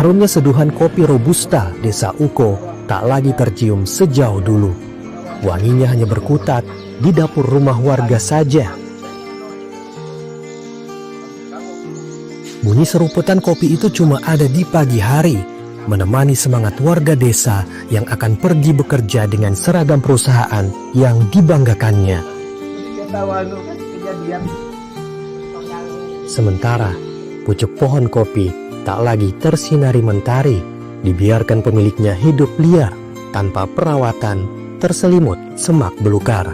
Harumnya seduhan kopi Robusta Desa Uko tak lagi tercium sejauh dulu. Wanginya hanya berkutat di dapur rumah warga saja. Bunyi seruputan kopi itu cuma ada di pagi hari, menemani semangat warga desa yang akan pergi bekerja dengan seragam perusahaan yang dibanggakannya. Sementara pucuk pohon kopi tak lagi tersinari mentari, dibiarkan pemiliknya hidup liar tanpa perawatan, terselimut semak belukar.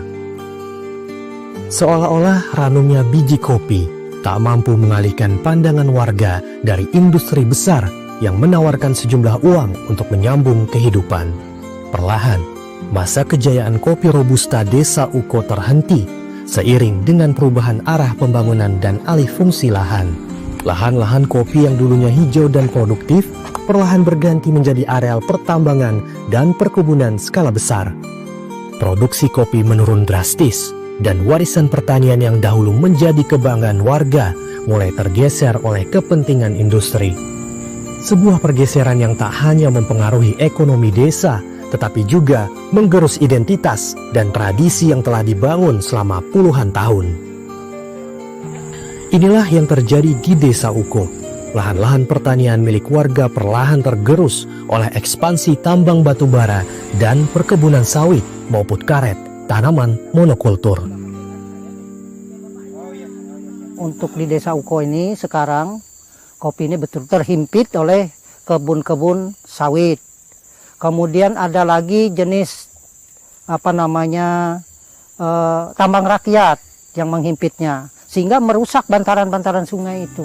Seolah-olah ranumnya biji kopi tak mampu mengalihkan pandangan warga dari industri besar yang menawarkan sejumlah uang untuk menyambung kehidupan. Perlahan, masa kejayaan kopi Robusta Desa Uko terhenti seiring dengan perubahan arah pembangunan dan alih fungsi lahan. Lahan-lahan kopi yang dulunya hijau dan produktif perlahan berganti menjadi areal pertambangan dan perkebunan skala besar. Produksi kopi menurun drastis, dan warisan pertanian yang dahulu menjadi kebanggaan warga mulai tergeser oleh kepentingan industri. Sebuah pergeseran yang tak hanya mempengaruhi ekonomi desa, tetapi juga menggerus identitas dan tradisi yang telah dibangun selama puluhan tahun. Inilah yang terjadi di Desa Uko. Lahan-lahan pertanian milik warga perlahan tergerus oleh ekspansi tambang batu bara dan perkebunan sawit maupun karet, tanaman monokultur. Untuk di Desa Uko ini sekarang kopi ini betul terhimpit oleh kebun-kebun sawit. Kemudian ada lagi jenis tambang rakyat yang menghimpitnya, sehingga merusak bantaran-bantaran sungai itu.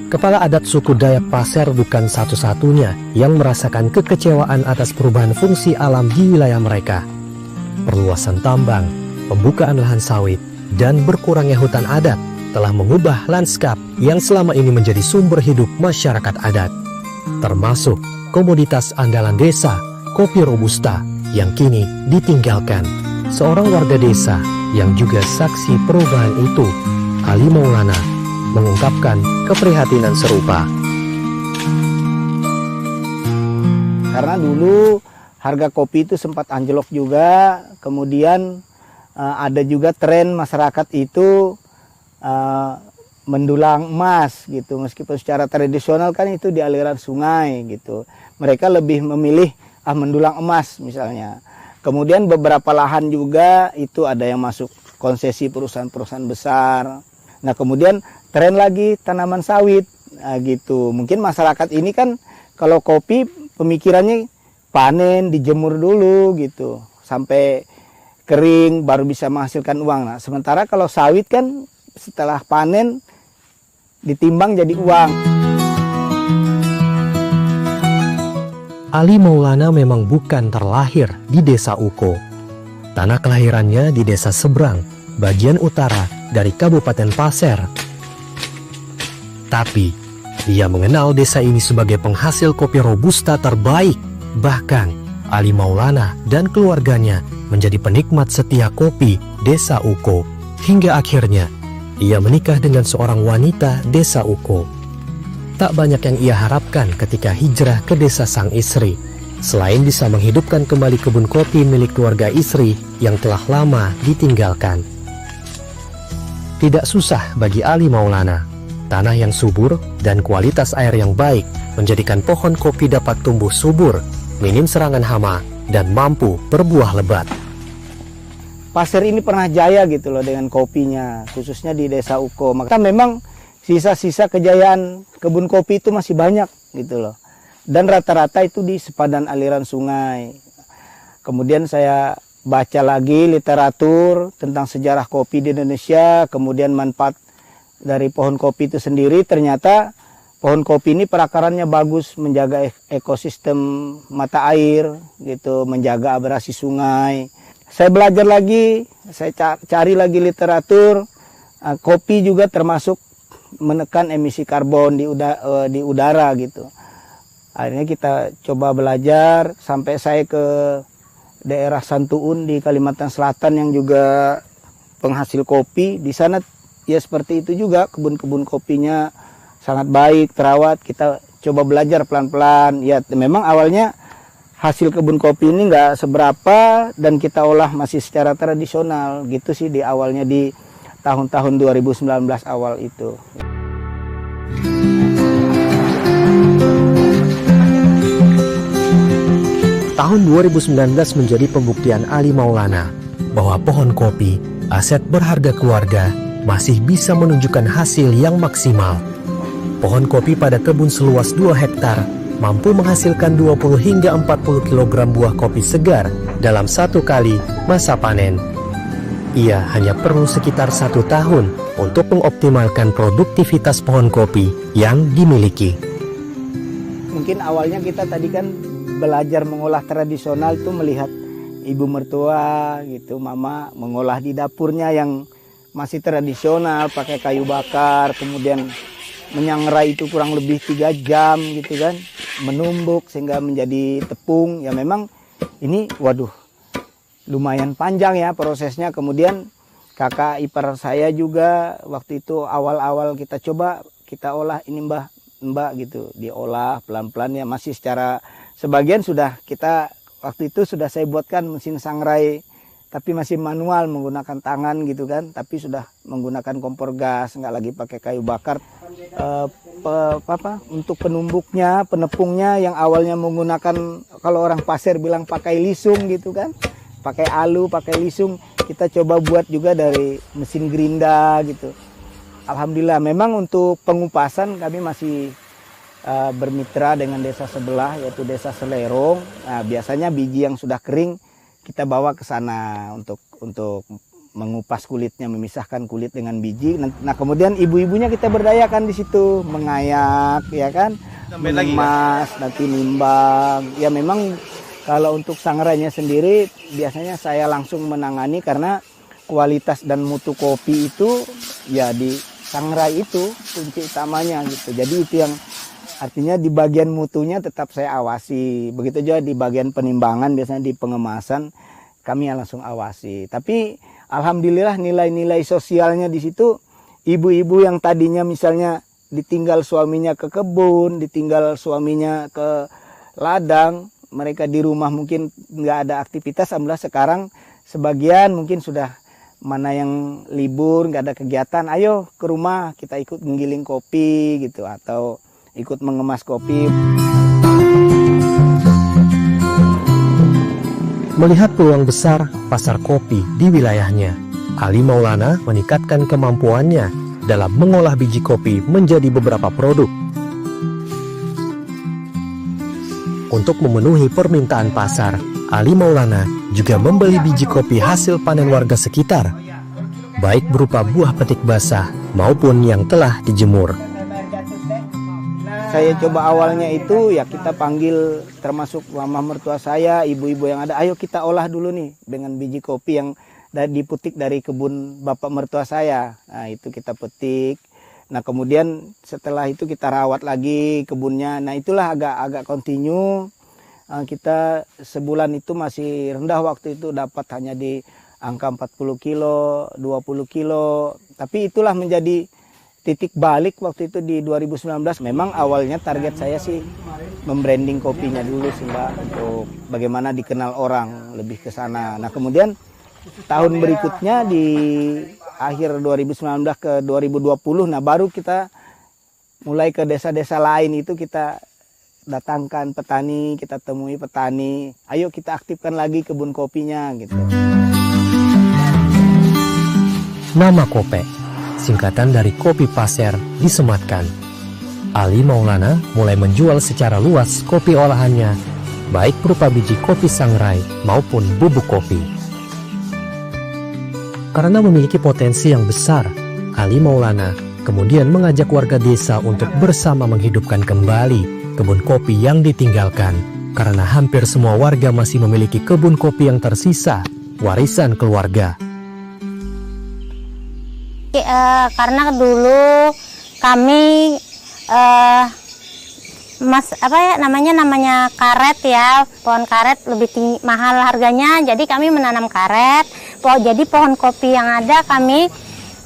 Kepala adat suku Dayak Pasir bukan satu-satunya yang merasakan kekecewaan atas perubahan fungsi alam di wilayah mereka. Perluasan tambang, pembukaan lahan sawit, dan berkurangnya hutan adat telah mengubah lanskap yang selama ini menjadi sumber hidup masyarakat adat. Termasuk komoditas andalan desa, kopi Robusta, yang kini ditinggalkan. Seorang warga desa yang juga saksi perubahan itu, Ali Maulana, mengungkapkan keprihatinan serupa. Karena dulu harga kopi itu sempat anjlok juga, kemudian ada juga tren masyarakat itu mendulang emas gitu, meskipun secara tradisional kan itu di aliran sungai gitu. Mereka lebih memilih mendulang emas misalnya. Kemudian beberapa lahan juga itu ada yang masuk konsesi perusahaan-perusahaan besar. Nah kemudian tren lagi tanaman sawit gitu. Mungkin masyarakat ini kan kalau kopi pemikirannya panen, dijemur dulu gitu sampai kering baru bisa menghasilkan uang. Nah sementara kalau sawit kan setelah panen ditimbang jadi uang. Ali Maulana memang bukan terlahir di Desa Uko. Tanah kelahirannya di desa seberang, bagian utara dari Kabupaten Pasir. Tapi dia mengenal desa ini sebagai penghasil kopi Robusta terbaik. Bahkan Ali Maulana dan keluarganya menjadi penikmat setia kopi Desa Uko. Hingga akhirnya ia menikah dengan seorang wanita Desa Uko. Tak banyak yang ia harapkan ketika hijrah ke desa sang istri, selain bisa menghidupkan kembali kebun kopi milik keluarga istri yang telah lama ditinggalkan. Tidak susah bagi Ali Maulana. Tanah yang subur dan kualitas air yang baik menjadikan pohon kopi dapat tumbuh subur, minim serangan hama, dan mampu berbuah lebat. Pasir ini pernah jaya gitu loh dengan kopinya, khususnya di Desa Uko. Maka memang sisa-sisa kejayaan kebun kopi itu masih banyak gitu loh. Dan rata-rata itu di sepadan aliran sungai. Kemudian saya baca lagi literatur tentang sejarah kopi di Indonesia, kemudian manfaat dari pohon kopi itu sendiri. Ternyata pohon kopi ini perakarannya bagus, menjaga ekosistem mata air gitu, menjaga abrasi sungai. Saya belajar lagi, saya cari lagi literatur. Kopi juga termasuk menekan emisi karbon di udara gitu. Akhirnya kita coba belajar sampai saya ke daerah Santuun di Kalimantan Selatan yang juga penghasil kopi. Di sana ya seperti itu juga, kebun-kebun kopinya sangat baik, terawat. Kita coba belajar pelan-pelan. Ya memang awalnya hasil kebun kopi ini nggak seberapa dan kita olah masih secara tradisional gitu sih di awalnya di tahun-tahun 2019 awal itu. Tahun 2019 menjadi pembuktian Ali Maulana bahwa pohon kopi, aset berharga keluarga, masih bisa menunjukkan hasil yang maksimal. Pohon kopi pada kebun seluas 2 hektar mampu menghasilkan 20 hingga 40 kg buah kopi segar dalam 1 kali masa panen. Ia hanya perlu sekitar 1 tahun untuk mengoptimalkan produktivitas pohon kopi yang dimiliki. Mungkin awalnya kita tadi kan belajar mengolah tradisional itu melihat ibu mertua gitu, mama mengolah di dapurnya yang masih tradisional pakai kayu bakar, kemudian menyangrai itu kurang lebih 3 jam gitu kan, menumbuk sehingga menjadi tepung. Ya memang ini waduh lumayan panjang ya prosesnya. Kemudian kakak ipar saya juga waktu itu awal-awal kita coba kita olah ini mbak gitu, diolah pelan-pelan ya, masih secara sebagian sudah kita waktu itu sudah saya buatkan mesin sangrai tapi masih manual menggunakan tangan gitu kan, tapi sudah menggunakan kompor gas, nggak lagi pakai kayu bakar. Untuk penumbuknya, penepungnya yang awalnya menggunakan, kalau orang pasir bilang pakai lisung gitu kan, pakai alu, pakai lisung, kita coba buat juga dari mesin gerinda gitu. Alhamdulillah, memang untuk pengupasan kami masih bermitra dengan desa sebelah yaitu desa Selerong. Nah, biasanya biji yang sudah kering kita bawa ke sana untuk mengupas kulitnya, memisahkan kulit dengan biji. Nah, kemudian ibu-ibunya kita berdayakan di situ, mengayak ya kan, mengemas, nanti nimbang. Ya memang kalau untuk sangrainya sendiri biasanya saya langsung menangani karena kualitas dan mutu kopi itu ya di sangrai itu kunci utamanya gitu. Jadi itu yang artinya di bagian mutunya tetap saya awasi. Begitu juga di bagian penimbangan, biasanya di pengemasan kami yang langsung awasi. Tapi alhamdulillah nilai-nilai sosialnya di situ, ibu-ibu yang tadinya misalnya ditinggal suaminya ke kebun, ditinggal suaminya ke ladang, mereka di rumah mungkin nggak ada aktivitas. Alhamdulillah sekarang sebagian mungkin sudah mana yang libur, nggak ada kegiatan, ayo ke rumah kita ikut menggiling kopi gitu, atau ikut mengemas kopi. Melihat peluang besar pasar kopi di wilayahnya, Ali Maulana meningkatkan kemampuannya dalam mengolah biji kopi menjadi beberapa produk. Untuk memenuhi permintaan pasar, Ali Maulana juga membeli biji kopi hasil panen warga sekitar, baik berupa buah petik basah maupun yang telah dijemur. Saya coba awalnya itu ya kita panggil termasuk mama mertua saya, ibu-ibu yang ada, ayo kita olah dulu nih dengan biji kopi yang dipetik dari kebun bapak mertua saya. Nah itu kita petik. Nah kemudian setelah itu kita rawat lagi kebunnya. Nah itulah agak kontinu. Kita sebulan itu masih rendah waktu itu, dapat hanya di angka 40 kilo, 20 kilo. Tapi itulah menjadi titik balik waktu itu di 2019. Memang awalnya target saya sih membranding kopinya dulu sih Mbak, untuk bagaimana dikenal orang lebih ke sana. Nah kemudian tahun berikutnya di akhir 2019 ke 2020, nah baru kita mulai ke desa-desa lain itu kita datangkan petani, kita temui petani, ayo kita aktifkan lagi kebun kopinya gitu. Nama Kope, singkatan dari kopi pasir, disematkan. Ali Maulana mulai menjual secara luas kopi olahannya, baik berupa biji kopi sangrai maupun bubuk kopi. Karena memiliki potensi yang besar, Ali Maulana kemudian mengajak warga desa untuk bersama menghidupkan kembali kebun kopi yang ditinggalkan. Karena hampir semua warga masih memiliki kebun kopi yang tersisa, warisan keluarga. Karena dulu kami namanya karet ya, pohon karet lebih tinggi, mahal harganya, jadi kami menanam karet. Jadi pohon kopi yang ada kami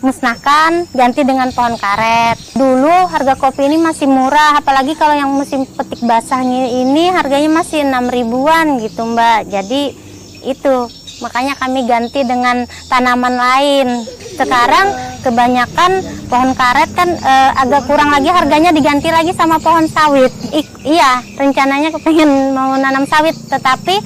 musnahkan, ganti dengan pohon karet. Dulu harga kopi ini masih murah, apalagi kalau yang musim petik basahnya ini harganya masih 6 ribuan gitu Mbak. Jadi itu, makanya kami ganti dengan tanaman lain. Sekarang kebanyakan pohon karet kan agak kurang lagi harganya, diganti lagi sama pohon sawit. Iya, rencananya kepengen mau nanam sawit, tetapi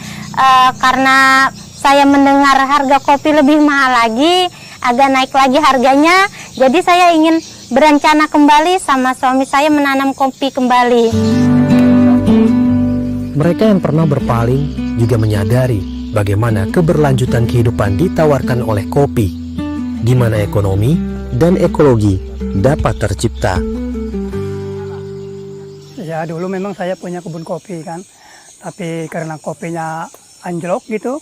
karena saya mendengar harga kopi lebih mahal lagi, agak naik lagi harganya, jadi saya ingin berencana kembali sama suami saya menanam kopi kembali. Mereka yang pernah berpaling juga menyadari bagaimana keberlanjutan kehidupan ditawarkan oleh kopi, di mana ekonomi dan ekologi dapat tercipta. Ya dulu memang saya punya kebun kopi kan, tapi karena kopinya anjlok gitu,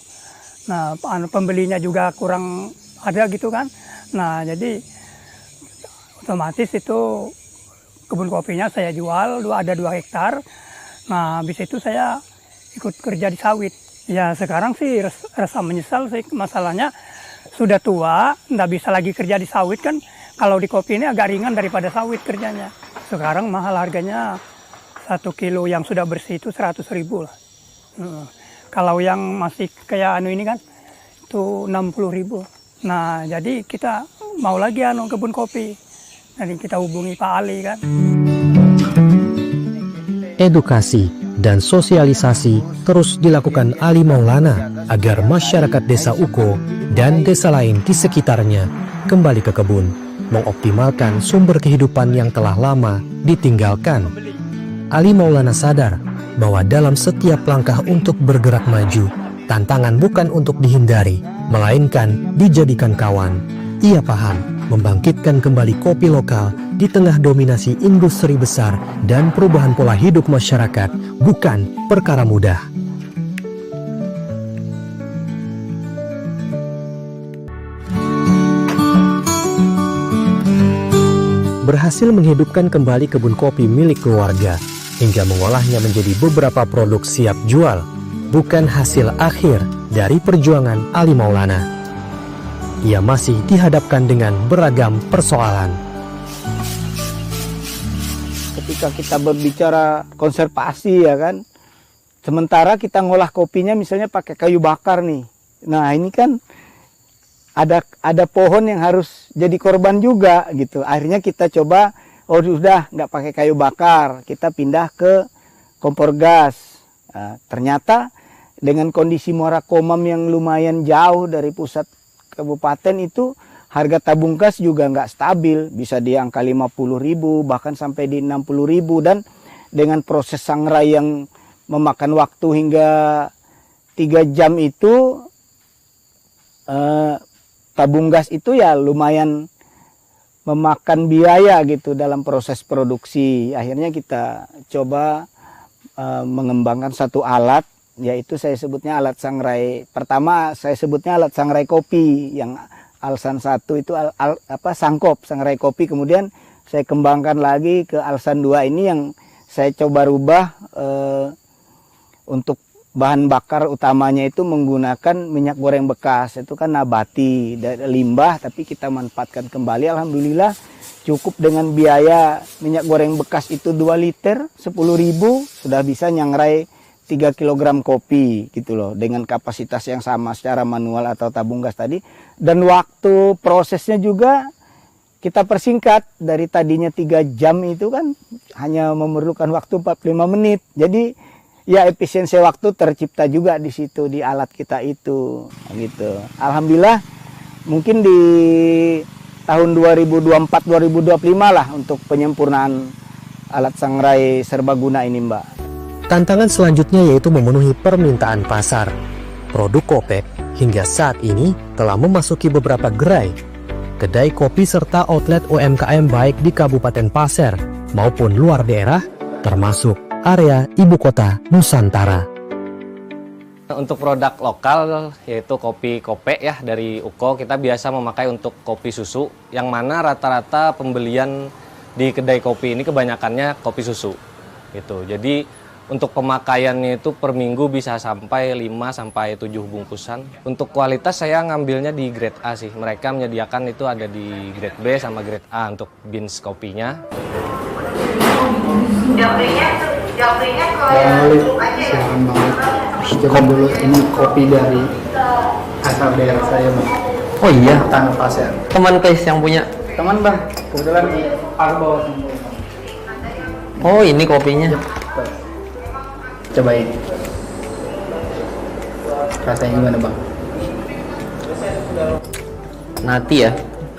nah pembelinya juga kurang ada gitu kan, nah jadi otomatis itu kebun kopinya saya jual, ada 2 hektar, nah habis itu saya ikut kerja di sawit. Ya sekarang sih rasa menyesal sih, masalahnya sudah tua, nggak bisa lagi kerja di sawit kan, kalau di kopi ini agak ringan daripada sawit kerjanya. Sekarang mahal harganya, 1 kilo yang sudah bersih itu 100 ribu lah. Kalau yang masih kayak ini kan, itu 60 ribu. Nah, jadi kita mau lagi kebun kopi. Jadi kita hubungi Pak Ali kan. Edukasi dan sosialisasi terus dilakukan Ali Maulana agar masyarakat desa Uko dan desa lain di sekitarnya kembali ke kebun, mengoptimalkan sumber kehidupan yang telah lama ditinggalkan. Ali Maulana sadar bahwa dalam setiap langkah untuk bergerak maju, tantangan bukan untuk dihindari, melainkan dijadikan kawan. Ia paham membangkitkan kembali kopi lokal di tengah dominasi industri besar dan perubahan pola hidup masyarakat bukan perkara mudah. Berhasil menghidupkan kembali kebun kopi milik keluarga hingga mengolahnya menjadi beberapa produk siap jual, bukan hasil akhir dari perjuangan Ali Maulana. Ia masih dihadapkan dengan beragam persoalan. Ketika kita berbicara konservasi ya kan, sementara kita ngolah kopinya misalnya pakai kayu bakar nih. Nah ini kan ada pohon yang harus jadi korban juga gitu. Akhirnya kita coba, oh sudah nggak pakai kayu bakar, kita pindah ke kompor gas. Nah, ternyata dengan kondisi Muara Komam yang lumayan jauh dari pusat kabupaten itu, harga tabung gas juga nggak stabil, bisa di angka 50.000 bahkan sampai di 60.000, dan dengan proses sangrai yang memakan waktu hingga 3 jam itu, tabung gas itu ya lumayan memakan biaya gitu dalam proses produksi. Akhirnya kita coba mengembangkan satu alat, yaitu saya sebutnya alat sangrai. Pertama saya sebutnya alat sangrai kopi, yang Alsan 1 itu sangkop sangrai kopi. Kemudian saya kembangkan lagi ke Alsan 2 ini yang saya coba rubah untuk bahan bakar utamanya itu menggunakan minyak goreng bekas. Itu kan nabati dari limbah, tapi kita manfaatkan kembali. Alhamdulillah cukup dengan biaya minyak goreng bekas itu 2 liter 10.000 sudah bisa nyangrai 3 kg kopi gitu loh, dengan kapasitas yang sama secara manual atau tabung gas tadi. Dan waktu prosesnya juga kita persingkat, dari tadinya 3 jam itu kan hanya memerlukan waktu 45 menit. Jadi ya efisiensi waktu tercipta juga di situ, di alat kita itu gitu. Alhamdulillah mungkin di tahun 2024-2025 lah untuk penyempurnaan alat sangrai serbaguna ini, Mbak. Tantangan selanjutnya yaitu memenuhi permintaan pasar. Produk Kopek hingga saat ini telah memasuki beberapa gerai, kedai kopi serta outlet UMKM baik di Kabupaten Pasir maupun luar daerah, termasuk area ibu kota Nusantara. Untuk produk lokal yaitu kopi Kopek ya dari Uko, kita biasa memakai untuk kopi susu, yang mana rata-rata pembelian di kedai kopi ini kebanyakannya kopi susu gitu. Jadi Untuk pemakaiannya itu per minggu bisa sampai 5-7 bungkusan. Untuk kualitas saya ngambilnya di grade A sih. Mereka menyediakan itu ada di grade B sama grade A untuk beans kopinya. Silakan banget. Coba dulu, ini kopi dari asal daerah saya, Bang. Oh iya, Tanah Pasir. teman Klis yang punya. Teman, Bang, kebetulan aku bawa semua. Oh ini kopinya. Cobain. Rasanya gimana, Bang? Nati ya,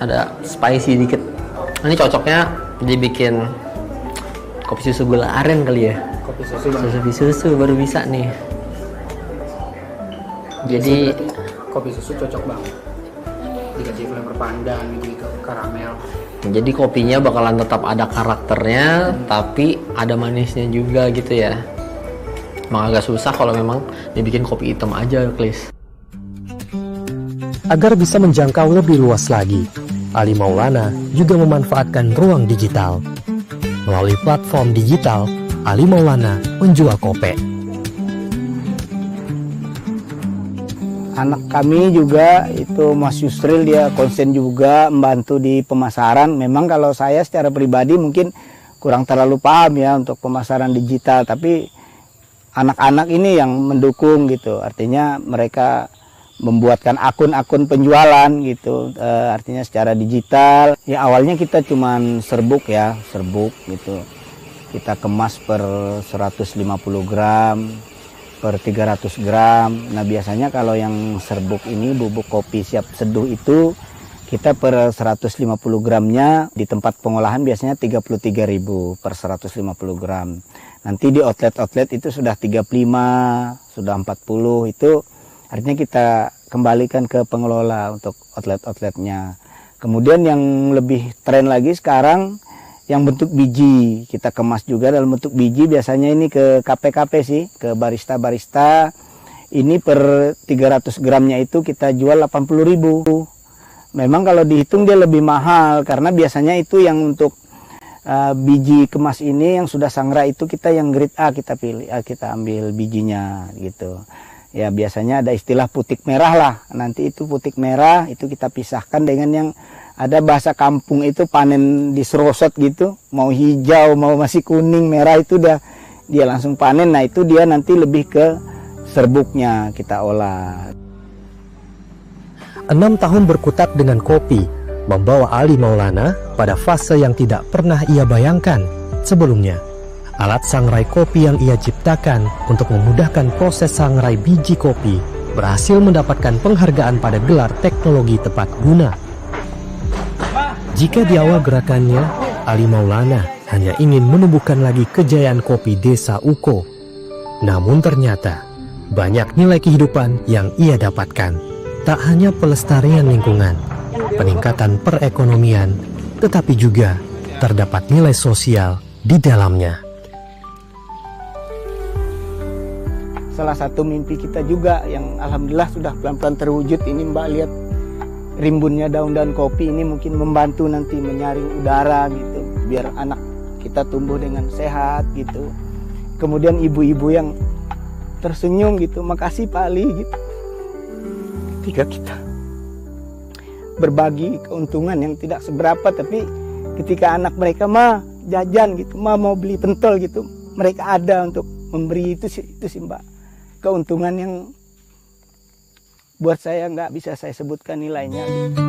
ada spicy dikit. Ini cocoknya dibikin kopi susu gula aren kali ya. Kopi susu, Bang. Susu baru bisa nih. Jadi kopi susu cocok banget. Dikasih flavor pandan gitu, karamel. Jadi kopinya bakalan tetap ada karakternya, tapi ada manisnya juga gitu ya. Emang agak susah kalau memang dibikin kopi hitam aja, Klis. Agar bisa menjangkau lebih luas lagi, Ali Maulana juga memanfaatkan ruang digital. Melalui platform digital, Ali Maulana menjual kopi. Anak kami juga itu Mas Yusril, dia konsen juga membantu di pemasaran. Memang kalau saya secara pribadi mungkin kurang terlalu paham ya untuk pemasaran digital, tapi anak-anak ini yang mendukung gitu. Artinya mereka membuatkan akun-akun penjualan gitu, artinya secara digital. Ya awalnya kita cuman serbuk gitu. Kita kemas per 150 gram, per 300 gram. Nah biasanya kalau yang serbuk ini bubuk kopi siap seduh itu kita per 150 gramnya di tempat pengolahan biasanya 33.000 per 150 gram. Nanti di outlet-outlet itu sudah 35, sudah 40, itu artinya kita kembalikan ke pengelola untuk outlet-outletnya. Kemudian yang lebih tren lagi sekarang yang bentuk biji, kita kemas juga dalam bentuk biji, biasanya ini ke KP-KP sih, ke barista-barista. Ini per 300 gramnya itu kita jual 80.000. Memang kalau dihitung dia lebih mahal, karena biasanya itu yang untuk biji kemas ini yang sudah sangrai itu kita yang grade A kita pilih, kita ambil bijinya gitu. Ya biasanya ada istilah putik merah lah, nanti itu putik merah itu kita pisahkan dengan yang ada bahasa kampung itu panen di serosot gitu, mau hijau mau masih kuning merah itu dia langsung panen. Nah itu dia nanti lebih ke serbuknya kita olah. 6 tahun berkutat dengan kopi membawa Ali Maulana pada fase yang tidak pernah ia bayangkan sebelumnya. Alat sangrai kopi yang ia ciptakan untuk memudahkan proses sangrai biji kopi berhasil mendapatkan penghargaan pada gelar teknologi tepat guna. Jika di awal gerakannya, Ali Maulana hanya ingin menumbuhkan lagi kejayaan kopi desa Uko, namun ternyata banyak nilai kehidupan yang ia dapatkan. Tak hanya pelestarian lingkungan, peningkatan perekonomian, tetapi juga terdapat nilai sosial di dalamnya. Salah satu mimpi kita juga yang alhamdulillah sudah pelan-pelan terwujud ini, Mbak, lihat rimbunnya daun-daun kopi ini mungkin membantu nanti menyaring udara gitu, biar anak kita tumbuh dengan sehat gitu. Kemudian ibu-ibu yang tersenyum gitu, makasih Pak Ali gitu. Ketika kita berbagi keuntungan yang tidak seberapa, tapi ketika anak mereka jajan gitu, mau beli pentol gitu, mereka ada untuk memberi, itu sih Mbak, keuntungan yang buat saya nggak bisa saya sebutkan nilainya gitu.